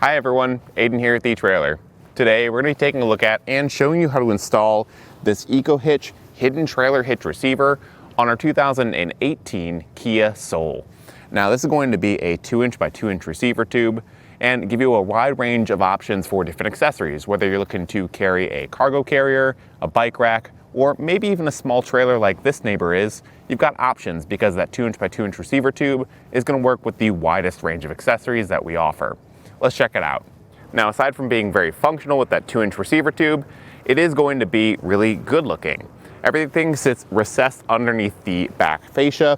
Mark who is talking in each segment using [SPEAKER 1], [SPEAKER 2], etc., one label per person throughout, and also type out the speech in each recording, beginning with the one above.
[SPEAKER 1] Hi everyone, Aiden here at the Trailer. Today we're going to be taking a look at and showing you how to install this EcoHitch hidden trailer hitch receiver on our 2018 Kia Soul. Now this is going to be a 2" by 2" receiver tube and give you a wide range of options for different accessories, whether you're looking to carry a cargo carrier, a bike rack, or maybe even a small trailer like this neighbor is. You've got options because that 2" by 2" receiver tube is going to work with the widest range of accessories that we offer. Let's check it out. Now, aside from being very functional with that 2" receiver tube, it is going to be really good looking. Everything sits recessed underneath the back fascia,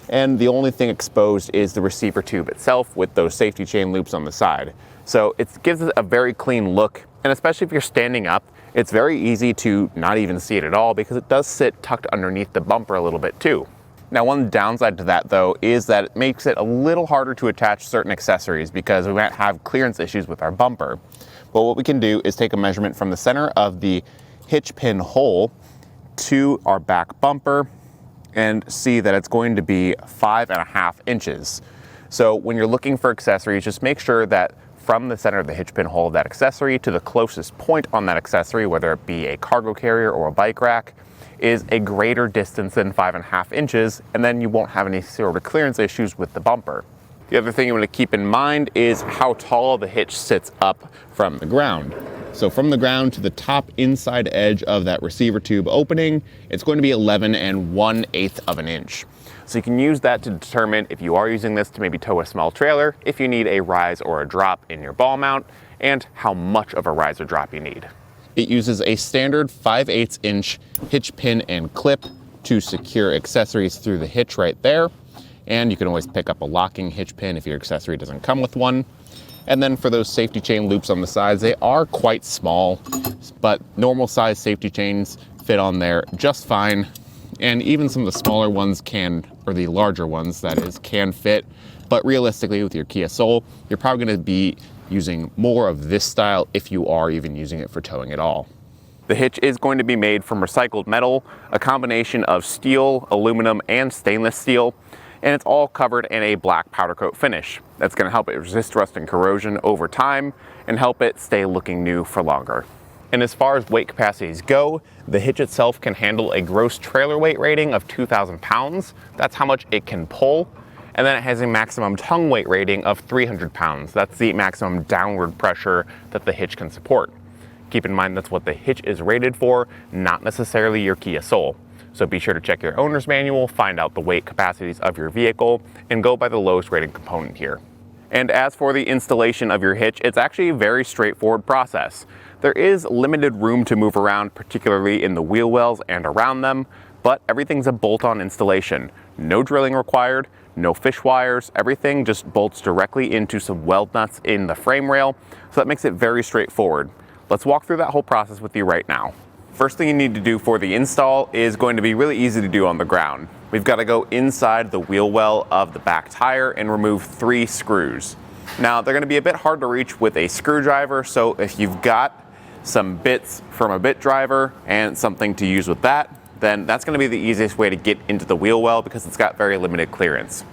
[SPEAKER 1] and the only thing exposed is the receiver tube itself with those safety chain loops on the side. So it gives it a very clean look, and especially if you're standing up, it's very easy to not even see it at all because it does sit tucked underneath the bumper a little bit too. Now, one downside to that though is that it makes it a little harder to attach certain accessories because we might have clearance issues with our bumper. But what we can do is take a measurement from the center of the hitch pin hole to our back bumper and see that it's going to be 5.5 inches. So when you're looking for accessories, just make sure that from the center of the hitch pin hole of that accessory to the closest point on that accessory, whether it be a cargo carrier or a bike rack, is a greater distance than 5.5 inches, and then you won't have any sort of clearance issues with the bumper. The other thing you want to keep in mind is how tall the hitch sits up from the ground. So from the ground to the top inside edge of that receiver tube opening, it's going to be 11 1/8 of an inch. So you can use that to determine if you are using this to maybe tow a small trailer, if you need a rise or a drop in your ball mount, and how much of a rise or drop you need. It uses a standard 5/8 inch hitch pin and clip to secure accessories through the hitch right there. And you can always pick up a locking hitch pin if your accessory doesn't come with one. And then for those safety chain loops on the sides, they are quite small, but normal size safety chains fit on there just fine. And even some of the smaller ones can, or the larger ones that is, can fit. But realistically with your Kia Soul, you're probably gonna be using more of this style if you are even using it for towing at all. The hitch is going to be made from recycled metal, a combination of steel, aluminum, and stainless steel, and it's all covered in a black powder coat finish. That's going to help it resist rust and corrosion over time and help it stay looking new for longer. And as far as weight capacities go, the hitch itself can handle a gross trailer weight rating of 2,000 pounds. That's how much it can pull. And then it has a maximum tongue weight rating of 300 pounds. That's the maximum downward pressure that the hitch can support. Keep in mind that's what the hitch is rated for, not necessarily your Kia Soul. So be sure to check your owner's manual, find out the weight capacities of your vehicle, and go by the lowest rated component here. And as for the installation of your hitch, it's actually a very straightforward process. There is limited room to move around, particularly in the wheel wells and around them, but everything's a bolt-on installation. No drilling required, no fish wires, everything just bolts directly into some weld nuts in the frame rail, so that makes it very straightforward. Let's walk through that whole process with you right now. First thing you need to do for the install is going to be really easy to do on the ground. We've got to go inside the wheel well of the back tire and remove 3 screws. Now they're going to be a bit hard to reach with a screwdriver, so if you've got some bits from a bit driver and something to use with that, then that's going to be the easiest way to get into the wheel well because it's got very limited clearance.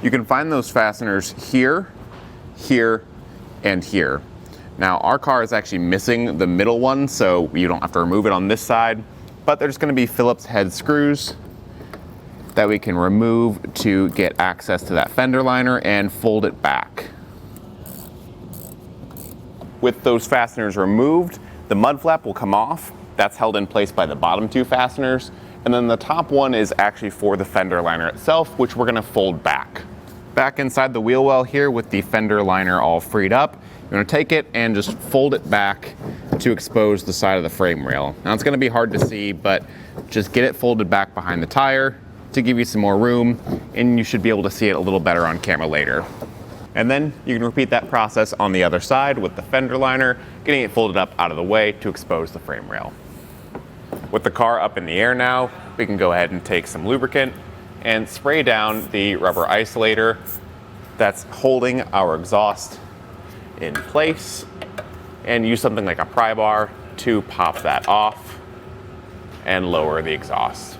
[SPEAKER 1] You can find those fasteners here, here, and here. Now our car is actually missing the middle one, so you don't have to remove it on this side, but there's going to be Phillips head screws that we can remove to get access to that fender liner and fold it back. With those fasteners removed, the mud flap will come off. That's held in place by the bottom 2 fasteners. And then the top one is actually for the fender liner itself, which we're gonna fold back. Back inside the wheel well here with the fender liner all freed up, you're gonna take it and just fold it back to expose the side of the frame rail. Now it's gonna be hard to see, but just get it folded back behind the tire to give you some more room, and you should be able to see it a little better on camera later. And then you can repeat that process on the other side with the fender liner, getting it folded up out of the way to expose the frame rail. With the car up in the air now, we can go ahead and take some lubricant and spray down the rubber isolator that's holding our exhaust in place, and use something like a pry bar to pop that off and lower the exhaust.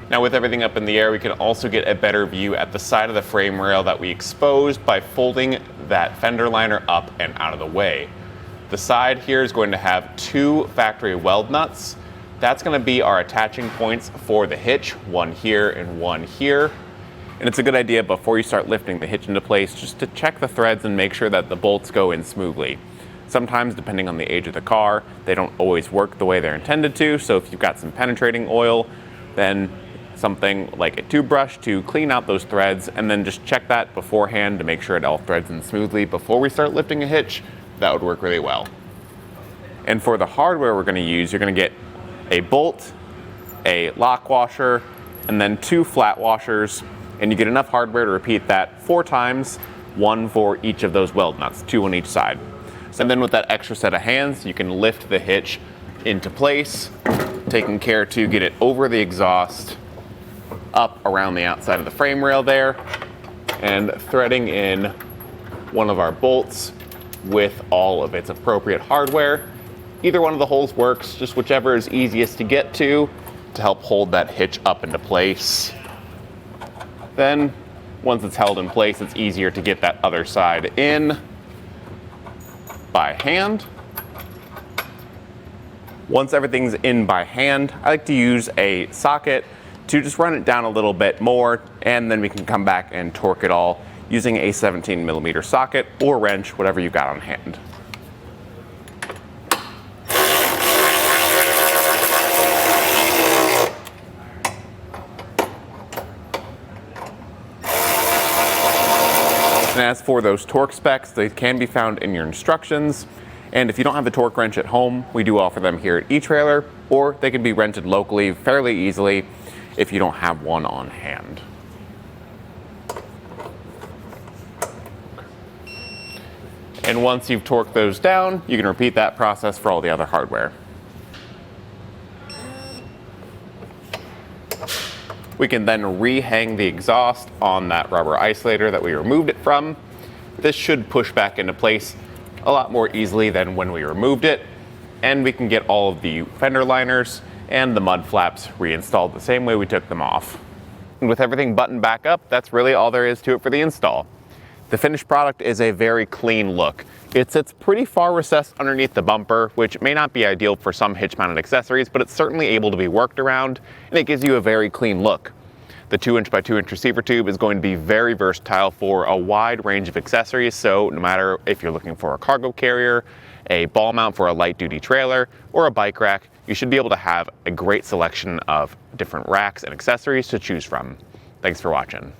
[SPEAKER 1] Now with everything up in the air, we can also get a better view at the side of the frame rail that we exposed by folding that fender liner up and out of the way. The side here is going to have 2 factory weld nuts. That's going to be our attaching points for the hitch, one here and one here. And it's a good idea before you start lifting the hitch into place just to check the threads and make sure that the bolts go in smoothly. Sometimes, depending on the age of the car, they don't always work the way they're intended to, so if you've got some penetrating oil, then something like a tube brush to clean out those threads, and then just check that beforehand to make sure it all threads in smoothly before we start lifting a hitch. That would work really well. And for the hardware we're going to use, you're going to get a bolt, a lock washer, and then 2 flat washers, and you get enough hardware to repeat that 4 times, 1 for each of those weld nuts, 2 on each side. And then with that extra set of hands, you can lift the hitch into place, taking care to get it over the exhaust, up around the outside of the frame rail there, and threading in one of our bolts with all of its appropriate hardware. Either one of the holes works, just whichever is easiest to get to help hold that hitch up into place. Then, once it's held in place, it's easier to get that other side in by hand. Once everything's in by hand, I like to use a socket to just run it down a little bit more, and then we can come back and torque it all using a 17mm socket or wrench, whatever you've got on hand. And as for those torque specs, they can be found in your instructions. And if you don't have the torque wrench at home, we do offer them here at eTrailer, or they can be rented locally fairly easily if you don't have one on hand. And once you've torqued those down, you can repeat that process for all the other hardware. We can then rehang the exhaust on that rubber isolator that we removed it from. This should push back into place a lot more easily than when we removed it, and we can get all of the fender liners and the mud flaps reinstalled the same way we took them off. And with everything buttoned back up, that's really all there is to it for the install. The finished product is a very clean look. It sits pretty far recessed underneath the bumper, which may not be ideal for some hitch-mounted accessories, but it's certainly able to be worked around, and it gives you a very clean look. The 2" by 2" receiver tube is going to be very versatile for a wide range of accessories, so no matter if you're looking for a cargo carrier, a ball mount for a light-duty trailer, or a bike rack, you should be able to have a great selection of different racks and accessories to choose from. Thanks for watching.